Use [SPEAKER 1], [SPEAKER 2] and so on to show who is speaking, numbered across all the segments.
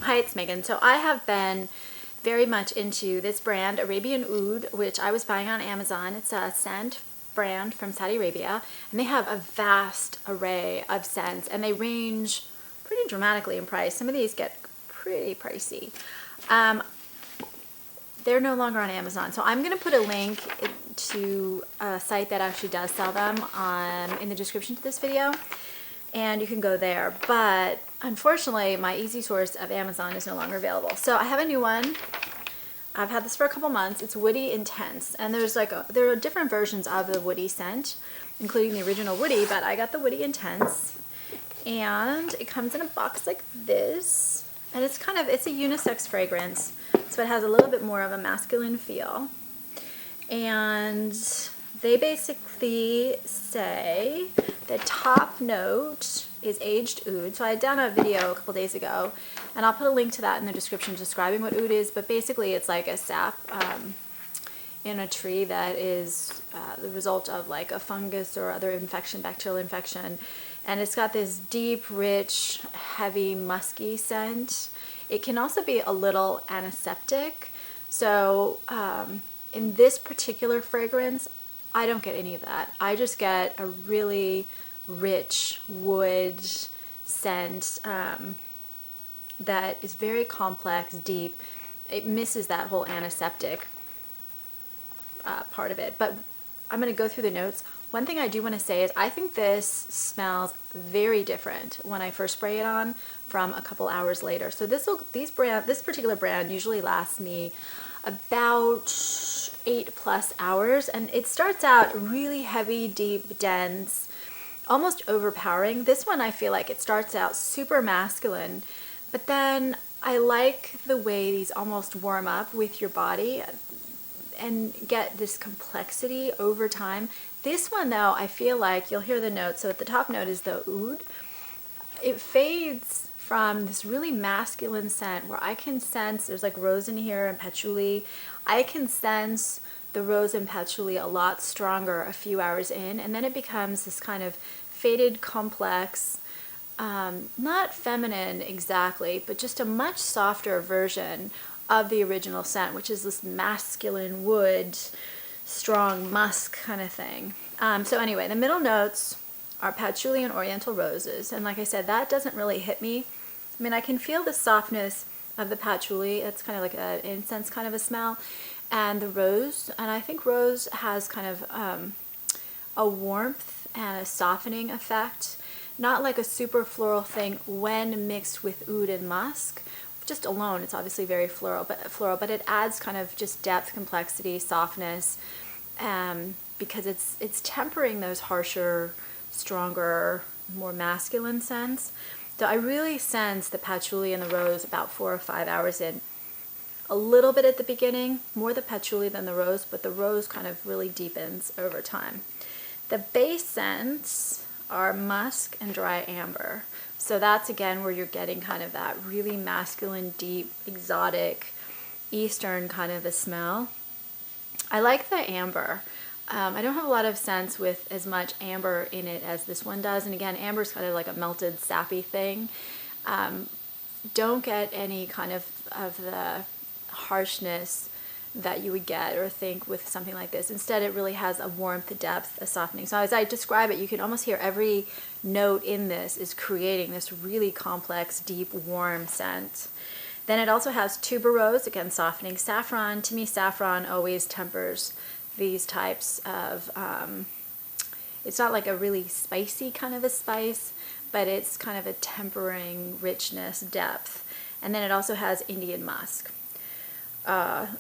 [SPEAKER 1] Hi, it's Megan. So I have been very much into this brand, Arabian Oud, which I was buying on Amazon. It's a scent brand from Saudi Arabia, and they have a vast array of scents, and they range pretty dramatically in price. Some of these get pretty pricey. They're no longer on Amazon, so I'm going to put a link to a site that actually does sell them in the description to this video, and you can go there. But unfortunately, my easy source of Amazon is no longer available. So I have a new one. I've had this for a couple months. It's Woody Intense, and there are different versions of the Woody scent, including the original Woody, but I got the Woody Intense, and it comes in a box like this, and it's a unisex fragrance, so it has a little bit more of a masculine feel. And they basically say the top note is aged oud. So I had done a video a couple days ago, and I'll put a link to that in the description describing what oud is, but basically it's like a sap in a tree that is the result of like a fungus or other infection, bacterial infection, and it's got this deep, rich, heavy, musky scent. It can also be a little antiseptic. So in this particular fragrance, I don't get any of that. I just get a really rich wood scent that is very complex, deep. It misses that whole antiseptic part of it. But I'm going to go through the notes. One thing I do want to say is I think this smells very different when I first spray it on from a couple hours later. So this particular brand usually lasts me about 8+ hours, and it starts out really heavy, deep, dense, almost overpowering. This one I feel like it starts out super masculine, but then I like the way these almost warm up with your body and get this complexity over time. This one though, I feel like you'll hear the notes. So at the top note is the oud. It fades from this really masculine scent where I can sense there's like rose in here and patchouli. I can sense the rose and patchouli a lot stronger a few hours in, and then it becomes this kind of faded, complex, not feminine exactly, but just a much softer version of the original scent, which is this masculine wood, strong musk kind of thing. So anyway, the middle notes are patchouli and oriental roses, and like I said, that doesn't really hit me. I mean, I can feel the softness of the patchouli. It's kind of like an incense kind of a smell, and the rose, and I think rose has kind of a warmth and a softening effect, not like a super floral thing when mixed with oud and musk. Just alone, it's obviously very floral, but it adds kind of just depth, complexity, softness, because it's tempering those harsher, stronger, more masculine scents. So I really sense the patchouli and the rose about 4 or 5 hours in. A little bit at the beginning, more the patchouli than the rose, but the rose kind of really deepens over time. The base scents are musk and dry amber. So that's again where you're getting kind of that really masculine, deep, exotic, Eastern kind of a smell. I like the amber. I don't have a lot of scents with as much amber in it as this one does. And again, amber is kind of like a melted, sappy thing. Don't get any kind of the harshness that you would get or think with something like this. Instead, it really has a warmth, a depth, a softening. So as I describe it, you can almost hear every note in this is creating this really complex, deep, warm scent. Then it also has tuberose, again, softening. Saffron, to me, saffron always tempers these types of, it's not like a really spicy kind of a spice, but it's kind of a tempering richness, depth. And then it also has Indian musk.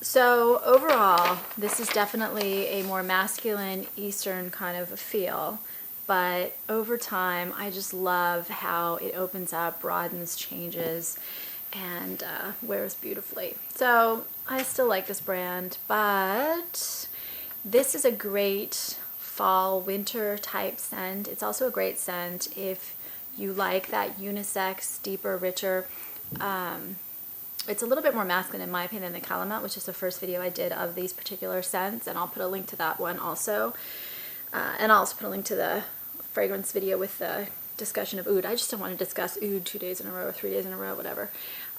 [SPEAKER 1] So overall, this is definitely a more masculine, Eastern kind of a feel, but over time, I just love how it opens up, broadens, changes, and wears beautifully. So I still like this brand, but this is a great fall, winter type scent. It's also a great scent if you like that unisex, deeper, richer, it's a little bit more masculine in my opinion than the Calumet, which is the first video I did of these particular scents, and I'll put a link to that one also. And I'll also put a link to the fragrance video with the discussion of oud. I just don't want to discuss oud 2 days in a row or 3 days in a row, whatever,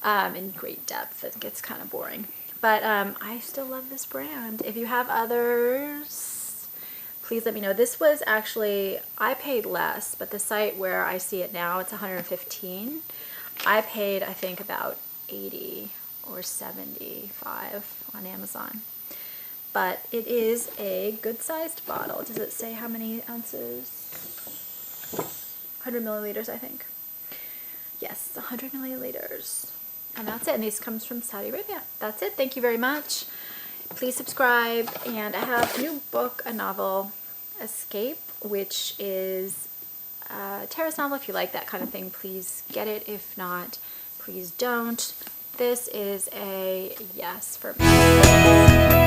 [SPEAKER 1] in great depth. It gets kind of boring. But I still love this brand. If you have others, please let me know. This was actually, I paid less, but the site where I see it now, it's $115. I paid, I think, about $80 or $75 on Amazon. But it is a good-sized bottle. Does it say how many ounces? 100 milliliters, I think. Yes, 100 milliliters. And that's it. And this comes from Saudi Arabia. That's it. Thank you very much. Please subscribe. And I have a new book, a novel, Escape, which is a terrorist novel. If you like that kind of thing, please get it. If not, please don't. This is a yes for me.